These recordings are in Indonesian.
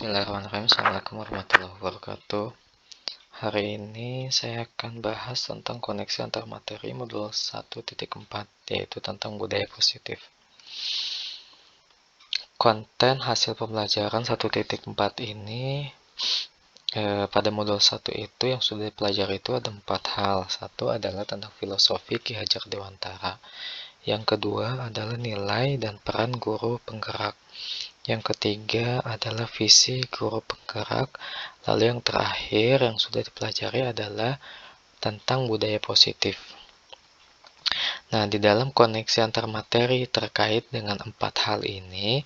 Bismillahirrahmanirrahim. Assalamualaikum warahmatullahi wabarakatuh. Hari ini saya akan bahas tentang koneksi antar materi modul 1.4, yaitu tentang budaya positif. Konten hasil pembelajaran 1.4 ini pada modul 1 itu yang sudah dipelajari itu ada 4 hal. Satu adalah tentang filosofi Ki Hajar Dewantara. Yang kedua adalah nilai dan peran guru penggerak. Yang ketiga adalah visi guru penggerak. Lalu yang terakhir yang sudah dipelajari adalah tentang budaya positif. Nah, di dalam koneksi antar materi terkait dengan 4 hal ini,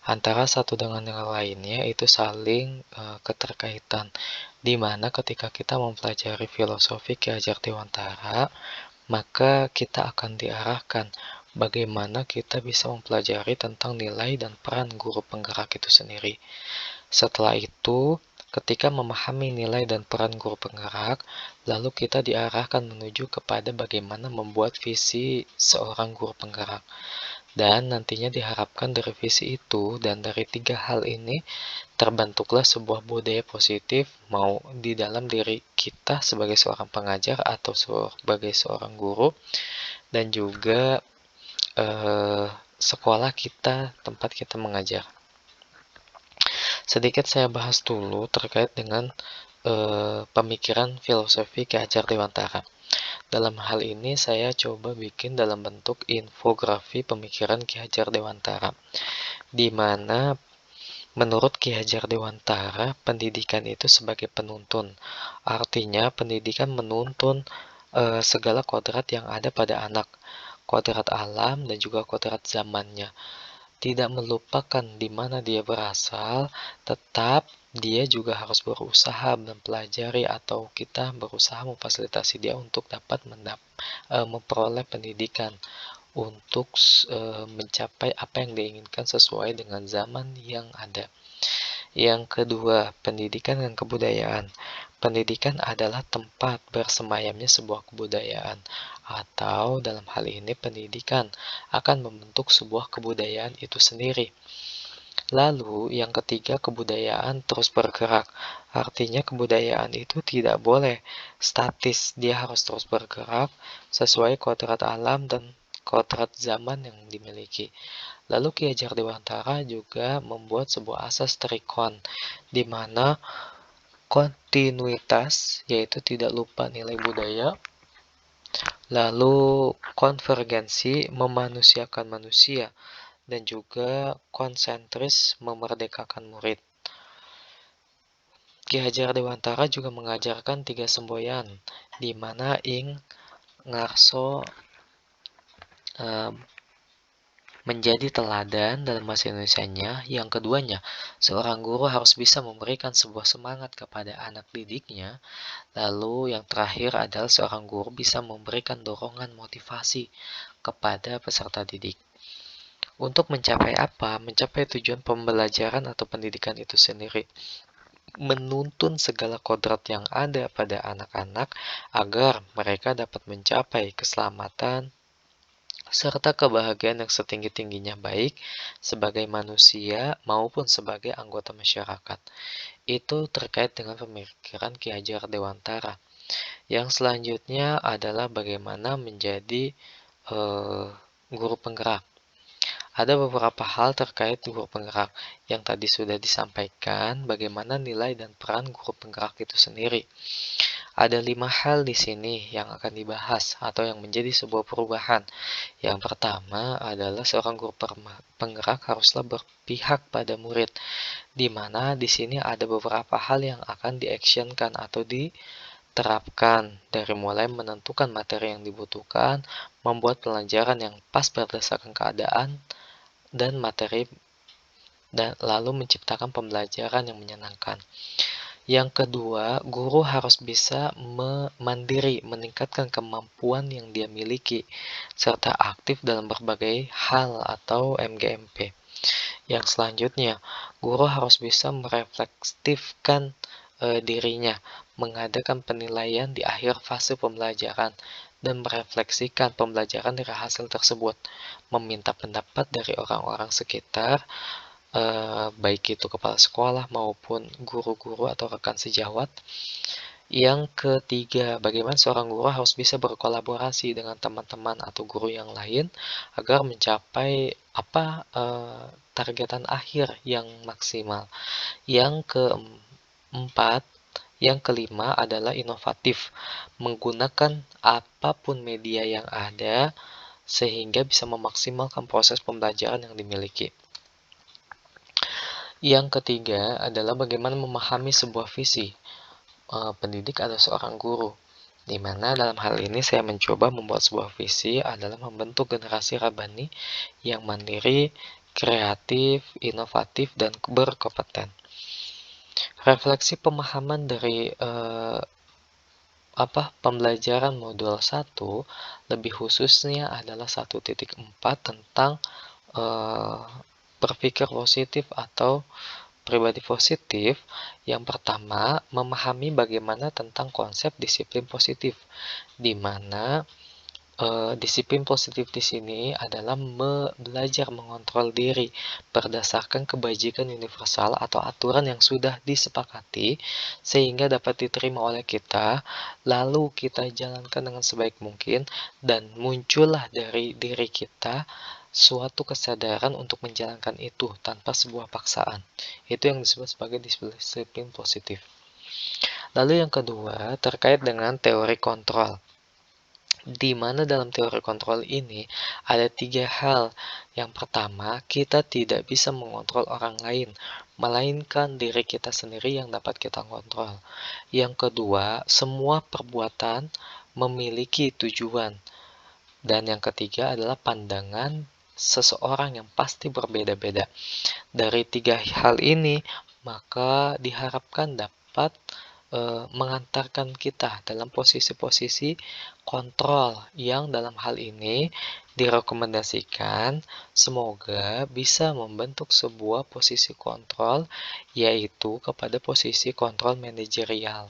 antara satu dengan yang lainnya itu saling keterkaitan. Di mana ketika kita mempelajari filosofi Ki Hajar Dewantara, maka kita akan diarahkan bagaimana kita bisa mempelajari tentang nilai dan peran guru penggerak itu sendiri. Setelah itu, ketika memahami nilai dan peran guru penggerak, lalu kita diarahkan menuju kepada bagaimana membuat visi seorang guru penggerak. Dan nantinya diharapkan dari visi itu dan dari 3 hal ini terbentuklah sebuah budaya positif mau di dalam diri kita sebagai seorang pengajar atau sebagai seorang guru, dan juga sekolah kita, tempat kita mengajar. Sedikit saya bahas dulu terkait dengan pemikiran filosofi Ki Hajar Dewantara. Dalam hal ini saya coba bikin dalam bentuk infografi pemikiran Ki Hajar Dewantara, di mana menurut Ki Hajar Dewantara pendidikan itu sebagai penuntun. Artinya pendidikan menuntun segala kodrat yang ada pada anak, kodrat alam dan juga kodrat zamannya. Tidak melupakan di mana dia berasal, tetap dia juga harus berusaha mempelajari atau kita berusaha memfasilitasi dia untuk dapat memperoleh pendidikan untuk mencapai apa yang diinginkan sesuai dengan zaman yang ada. Yang kedua, pendidikan dan kebudayaan. Pendidikan adalah tempat bersemayamnya sebuah kebudayaan, atau dalam hal ini pendidikan akan membentuk sebuah kebudayaan itu sendiri. Lalu yang ketiga, kebudayaan terus bergerak. Artinya kebudayaan itu tidak boleh statis, dia harus terus bergerak sesuai kodrat alam dan kodrat zaman yang dimiliki. Lalu Ki Hajar Dewantara juga membuat sebuah asas trikon, di mana kontinuitas, yaitu tidak lupa nilai budaya, lalu konvergensi, memanusiakan manusia, dan juga konsentris, memerdekakan murid. Ki Hajar Dewantara juga mengajarkan 3 semboyan, di mana ing ngarso menjadi teladan dalam bahasa Indonesianya. Yang keduanya, seorang guru harus bisa memberikan sebuah semangat kepada anak didiknya. Lalu yang terakhir adalah seorang guru bisa memberikan dorongan motivasi kepada peserta didik. Untuk mencapai apa? Mencapai tujuan pembelajaran atau pendidikan itu sendiri. Menuntun segala kodrat yang ada pada anak-anak agar mereka dapat mencapai keselamatan serta kebahagiaan yang setinggi-tingginya, baik sebagai manusia maupun sebagai anggota masyarakat. Itu terkait dengan pemikiran Ki Hajar Dewantara. Yang selanjutnya adalah bagaimana menjadi guru penggerak. Ada beberapa hal terkait guru penggerak yang tadi sudah disampaikan, bagaimana nilai dan peran guru penggerak itu sendiri. Ada 5 hal di sini yang akan dibahas atau yang menjadi sebuah perubahan. Yang pertama adalah seorang guru penggerak haruslah berpihak pada murid, di mana di sini ada beberapa hal yang akan diactionkan atau diterapkan, dari mulai menentukan materi yang dibutuhkan, membuat pelajaran yang pas berdasarkan keadaan dan materi, dan lalu menciptakan pembelajaran yang menyenangkan. Yang kedua, guru harus bisa mandiri, meningkatkan kemampuan yang dia miliki, serta aktif dalam berbagai hal atau MGMP. Yang selanjutnya, guru harus bisa merefleksifkan dirinya, mengadakan penilaian di akhir fase pembelajaran, dan merefleksikan pembelajaran dari hasil tersebut, meminta pendapat dari orang-orang sekitar, baik itu kepala sekolah maupun guru-guru atau rekan sejawat. Yang ketiga, bagaimana seorang guru harus bisa berkolaborasi dengan teman-teman atau guru yang lain agar mencapai targetan akhir yang maksimal. Yang keempat, yang kelima adalah inovatif, menggunakan apapun media yang ada sehingga bisa memaksimalkan proses pembelajaran yang dimiliki. Yang ketiga adalah bagaimana memahami sebuah visi. Pendidik adalah seorang guru, di mana dalam hal ini saya mencoba membuat sebuah visi adalah membentuk generasi rabani yang mandiri, kreatif, inovatif, dan berkompeten. Refleksi pemahaman dari pembelajaran modul 1 lebih khususnya adalah 1.4 tentang berpikir positif atau pribadi positif. Yang pertama, memahami bagaimana tentang konsep disiplin positif, di mana disiplin positif di sini adalah belajar mengontrol diri berdasarkan kebajikan universal atau aturan yang sudah disepakati sehingga dapat diterima oleh kita, lalu kita jalankan dengan sebaik mungkin dan muncullah dari diri kita suatu kesadaran untuk menjalankan itu tanpa sebuah paksaan. Itu yang disebut sebagai disiplin positif. Lalu yang kedua, terkait dengan teori kontrol. Di mana dalam teori kontrol ini ada 3 hal. Yang pertama, kita tidak bisa mengontrol orang lain, melainkan diri kita sendiri yang dapat kita kontrol. Yang kedua, semua perbuatan memiliki tujuan. Dan yang ketiga adalah pandangan seseorang yang pasti berbeda-beda. Dari 3 hal ini, maka diharapkan dapat mengantarkan kita dalam posisi-posisi kontrol yang dalam hal ini direkomendasikan semoga bisa membentuk sebuah posisi kontrol, yaitu kepada posisi kontrol manajerial,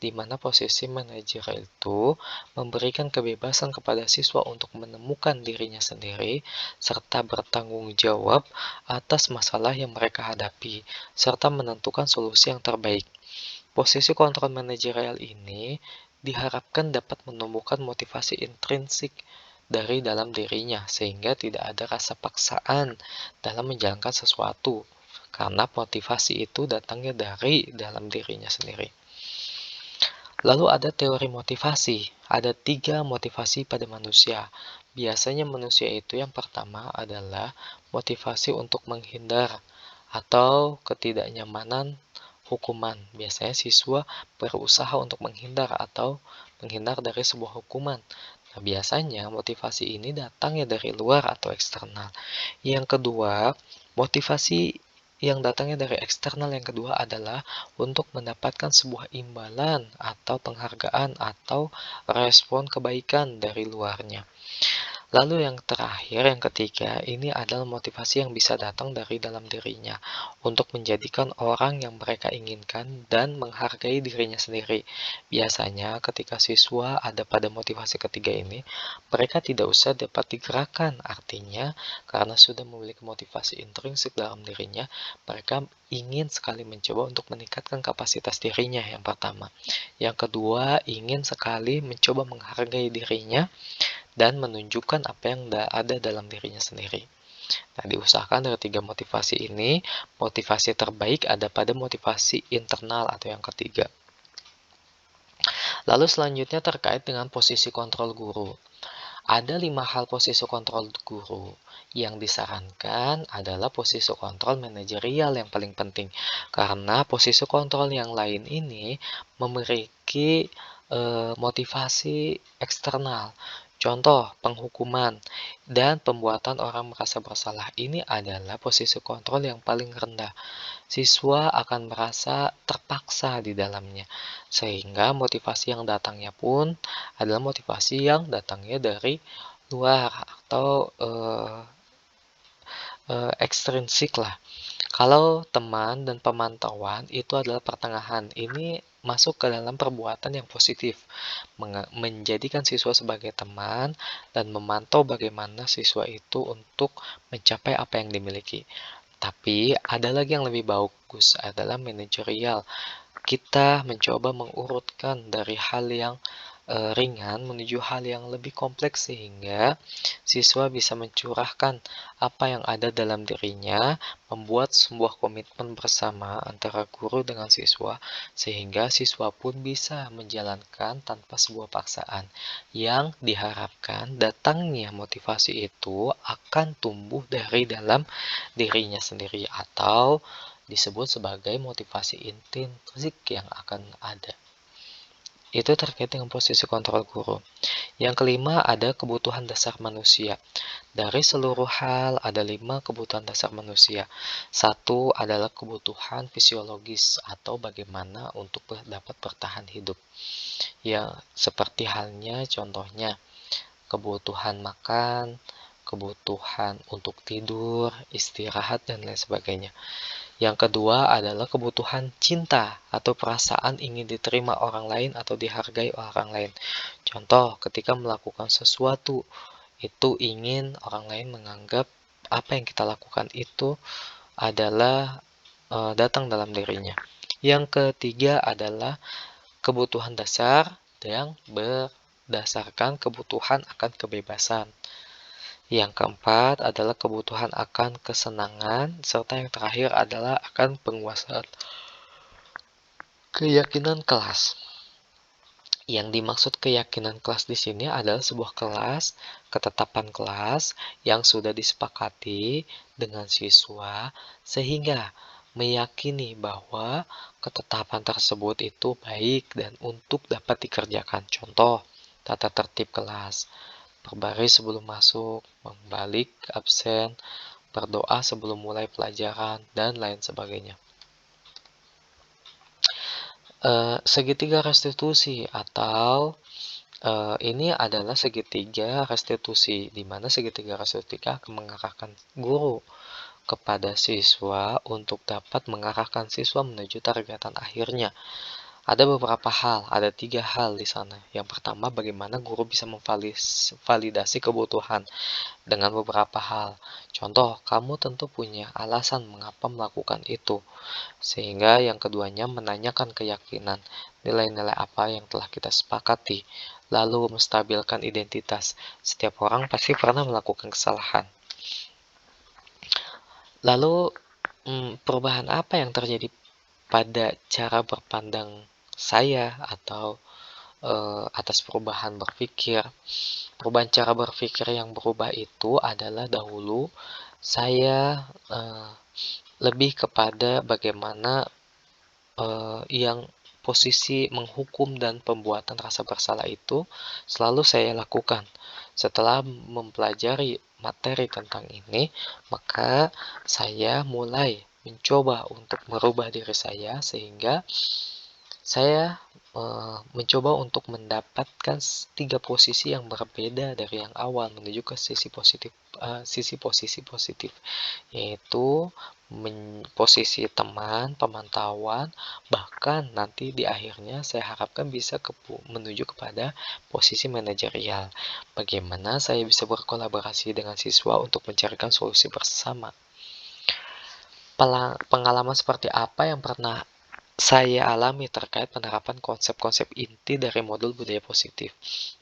di mana posisi manajerial itu memberikan kebebasan kepada siswa untuk menemukan dirinya sendiri serta bertanggung jawab atas masalah yang mereka hadapi serta menentukan solusi yang terbaik. Posisi kontrol manajerial ini diharapkan dapat menumbuhkan motivasi intrinsik dari dalam dirinya, sehingga tidak ada rasa paksaan dalam menjalankan sesuatu, karena motivasi itu datangnya dari dalam dirinya sendiri. Lalu ada teori motivasi. Ada 3 motivasi pada manusia. Biasanya manusia itu yang pertama adalah motivasi untuk menghindar atau ketidaknyamanan hukuman. Biasanya siswa berusaha untuk menghindar dari sebuah hukuman. Nah, biasanya motivasi ini datangnya dari luar atau eksternal. Yang kedua, motivasi yang datangnya dari eksternal yang kedua adalah untuk mendapatkan sebuah imbalan atau penghargaan atau respon kebaikan dari luarnya. Lalu yang terakhir, yang ketiga, ini adalah motivasi yang bisa datang dari dalam dirinya untuk menjadikan orang yang mereka inginkan dan menghargai dirinya sendiri. Biasanya ketika siswa ada pada motivasi ketiga ini, mereka tidak usah dapat digerakkan. Artinya, karena sudah memiliki motivasi intrinsik dalam dirinya, mereka ingin sekali mencoba untuk meningkatkan kapasitas dirinya yang pertama. Yang kedua, ingin sekali mencoba menghargai dirinya dan menunjukkan apa yang ada dalam dirinya sendiri. Nah, diusahakan dari 3 motivasi ini, motivasi terbaik ada pada motivasi internal atau yang ketiga. Lalu selanjutnya terkait dengan posisi kontrol guru. Ada 5 hal posisi kontrol guru. Yang disarankan adalah posisi kontrol manajerial yang paling penting. Karena posisi kontrol yang lain ini memiliki motivasi eksternal. Contoh, penghukuman dan pembuatan orang merasa bersalah. Ini adalah posisi kontrol yang paling rendah. Siswa akan merasa terpaksa di dalamnya. Sehingga motivasi yang datangnya pun adalah motivasi yang datangnya dari luar atau ekstrinsik lah. Kalau teman dan pemantauan itu adalah pertengahan. Ini masuk ke dalam perbuatan yang positif, menjadikan siswa sebagai teman dan memantau bagaimana siswa itu untuk mencapai apa yang dimiliki. Tapi ada lagi yang lebih bagus adalah manajerial. Kita mencoba mengurutkan dari hal yang ringan menuju hal yang lebih kompleks sehingga siswa bisa mencurahkan apa yang ada dalam dirinya, membuat sebuah komitmen bersama antara guru dengan siswa, sehingga siswa pun bisa menjalankan tanpa sebuah paksaan. Yang diharapkan datangnya motivasi itu akan tumbuh dari dalam dirinya sendiri atau disebut sebagai motivasi intrinsik yang akan ada. Itu terkait dengan posisi kontrol guru. Yang kelima ada kebutuhan dasar manusia. Dari seluruh hal ada 5 kebutuhan dasar manusia. Satu adalah kebutuhan fisiologis atau bagaimana untuk dapat bertahan hidup. Ya, seperti halnya contohnya kebutuhan makan, kebutuhan untuk tidur, istirahat, dan lain sebagainya. Yang kedua adalah kebutuhan cinta atau perasaan ingin diterima orang lain atau dihargai orang lain. Contoh, ketika melakukan sesuatu, itu ingin orang lain menganggap apa yang kita lakukan itu adalah datang dalam dirinya. Yang ketiga adalah kebutuhan dasar yang berdasarkan kebutuhan akan kebebasan. Yang keempat adalah kebutuhan akan kesenangan, serta yang terakhir adalah akan penguasaan keyakinan kelas. Yang dimaksud keyakinan kelas di sini adalah sebuah kelas, ketetapan kelas yang sudah disepakati dengan siswa sehingga meyakini bahwa ketetapan tersebut itu baik dan untuk dapat dikerjakan. Contoh, tata tertib kelas, berbaris sebelum masuk, membalik absen, berdoa sebelum mulai pelajaran, dan lain sebagainya. Segitiga restitusi atau ini adalah segitiga restitusi, di mana segitiga restitusi akan mengarahkan guru kepada siswa untuk dapat mengarahkan siswa menuju targetan akhirnya. Ada beberapa hal, ada 3 hal di sana. Yang pertama, bagaimana guru bisa memvalidasi kebutuhan dengan beberapa hal. Contoh, kamu tentu punya alasan mengapa melakukan itu. Sehingga yang keduanya menanyakan keyakinan, nilai-nilai apa yang telah kita sepakati, lalu menstabilkan identitas. Setiap orang pasti pernah melakukan kesalahan. Lalu, perubahan apa yang terjadi pada cara berpandang saya atau atas perubahan berpikir? Perubahan cara berpikir yang berubah itu adalah dahulu saya lebih kepada bagaimana yang posisi menghukum dan pembuatan rasa bersalah itu selalu saya lakukan. Setelah mempelajari materi tentang ini, maka saya mulai mencoba untuk merubah diri saya sehingga saya mencoba untuk mendapatkan 3 posisi yang berbeda dari yang awal menuju ke sisi posisi positif, yaitu posisi teman, pemantauan, bahkan nanti di akhirnya saya harapkan bisa menuju kepada posisi manajerial. Bagaimana saya bisa berkolaborasi dengan siswa untuk mencarikan solusi bersama. Pengalaman seperti apa yang pernah saya alami terkait penerapan konsep-konsep inti dari modul budaya positif.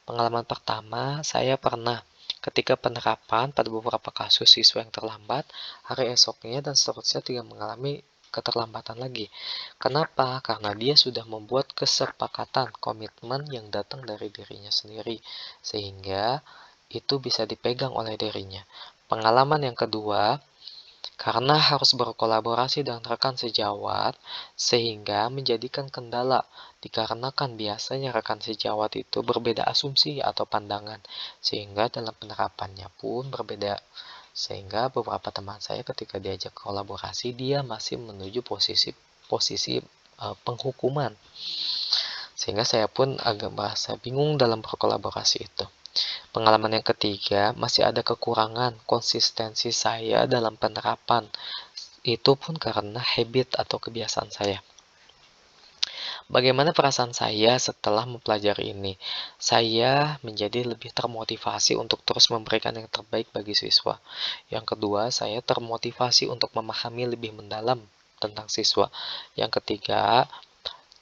Pengalaman pertama, saya pernah ketika penerapan pada beberapa kasus siswa yang terlambat, hari esoknya dan seterusnya tidak mengalami keterlambatan lagi. Kenapa? Karena dia sudah membuat kesepakatan, komitmen yang datang dari dirinya sendiri, sehingga itu bisa dipegang oleh dirinya. Pengalaman yang kedua, karena harus berkolaborasi dengan rekan sejawat, sehingga menjadikan kendala dikarenakan biasanya rekan sejawat itu berbeda asumsi atau pandangan, sehingga dalam penerapannya pun berbeda. Sehingga beberapa teman saya ketika diajak kolaborasi, dia masih menuju posisi penghukuman. Sehingga saya pun agak merasa bingung dalam berkolaborasi itu. Pengalaman yang ketiga, masih ada kekurangan konsistensi saya dalam penerapan. Itu pun karena habit atau kebiasaan saya. Bagaimana perasaan saya setelah mempelajari ini? Saya menjadi lebih termotivasi untuk terus memberikan yang terbaik bagi siswa. Yang kedua, saya termotivasi untuk memahami lebih mendalam tentang siswa. Yang ketiga,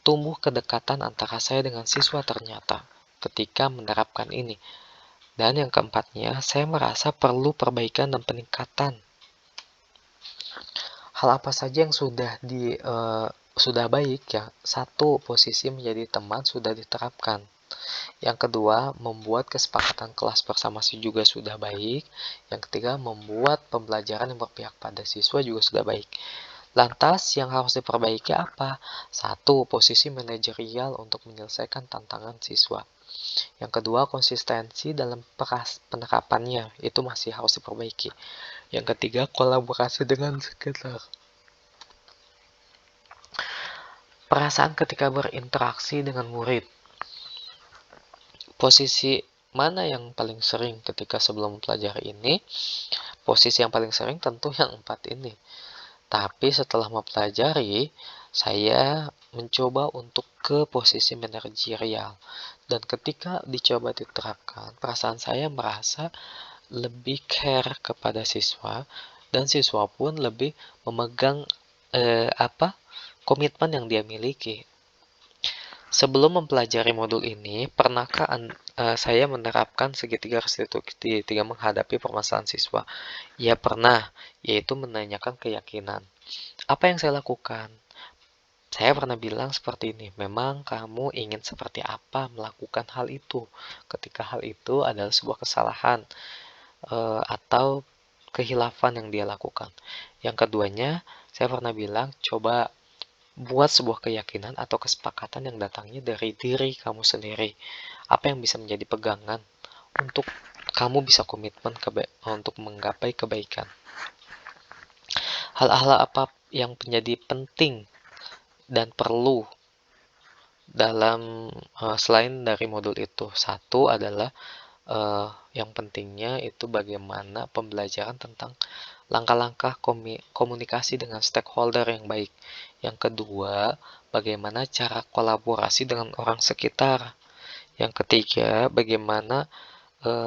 tumbuh kedekatan antara saya dengan siswa ternyata ketika menerapkan ini. Dan yang keempatnya, saya merasa perlu perbaikan dan peningkatan. Hal apa saja yang sudah baik ya. Satu, posisi menjadi teman sudah diterapkan. Yang kedua, membuat kesepakatan kelas bersama juga sudah baik. Yang ketiga, membuat pembelajaran yang berpihak pada siswa juga sudah baik. Lantas, yang harus diperbaiki apa? Satu, posisi manajerial untuk menyelesaikan tantangan siswa. Yang kedua, konsistensi dalam penerapannya. Itu masih harus diperbaiki. Yang ketiga, kolaborasi dengan sekitar. Perasaan ketika berinteraksi dengan murid. Posisi mana yang paling sering ketika sebelum mempelajari ini? Posisi yang paling sering tentu yang 4 ini. Tapi setelah mempelajari, saya mencoba untuk ke posisi manajerial. Dan ketika dicoba diterapkan, perasaan saya merasa lebih care kepada siswa, dan siswa pun lebih memegang komitmen yang dia miliki. Sebelum mempelajari modul ini, pernahkah saya menerapkan segitiga segitiga menghadapi permasalahan siswa? Ya pernah, yaitu menanyakan keyakinan. Apa yang saya lakukan? Saya pernah bilang seperti ini, memang kamu ingin seperti apa melakukan hal itu, ketika hal itu adalah sebuah kesalahan atau kehilafan yang dia lakukan. Yang keduanya, saya pernah bilang, coba buat sebuah keyakinan atau kesepakatan yang datangnya dari diri kamu sendiri. Apa yang bisa menjadi pegangan untuk kamu bisa komitmen untuk menggapai kebaikan. Hal-hal apa yang menjadi penting dan perlu dalam selain dari modul itu. Satu adalah yang pentingnya itu bagaimana pembelajaran tentang langkah-langkah komunikasi dengan stakeholder yang baik. Yang kedua, bagaimana cara kolaborasi dengan orang sekitar. Yang ketiga, bagaimana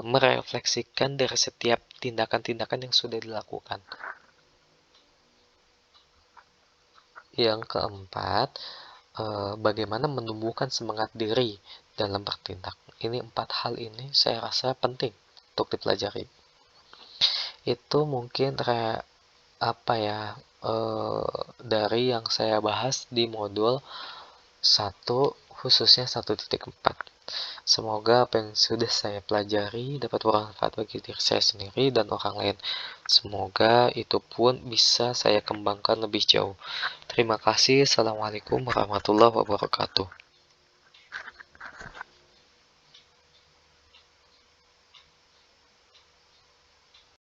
merefleksikan dari setiap tindakan-tindakan yang sudah dilakukan. Yang keempat, bagaimana menumbuhkan semangat diri dalam bertindak. Ini 4 hal ini saya rasa penting untuk dipelajari. Itu mungkin dari yang saya bahas di modul 1 khususnya 1.4. Semoga apa yang sudah saya pelajari dapat bermanfaat bagi diri saya sendiri dan orang lain. Semoga itu pun bisa saya kembangkan lebih jauh. Terima kasih. Assalamualaikum warahmatullahi wabarakatuh.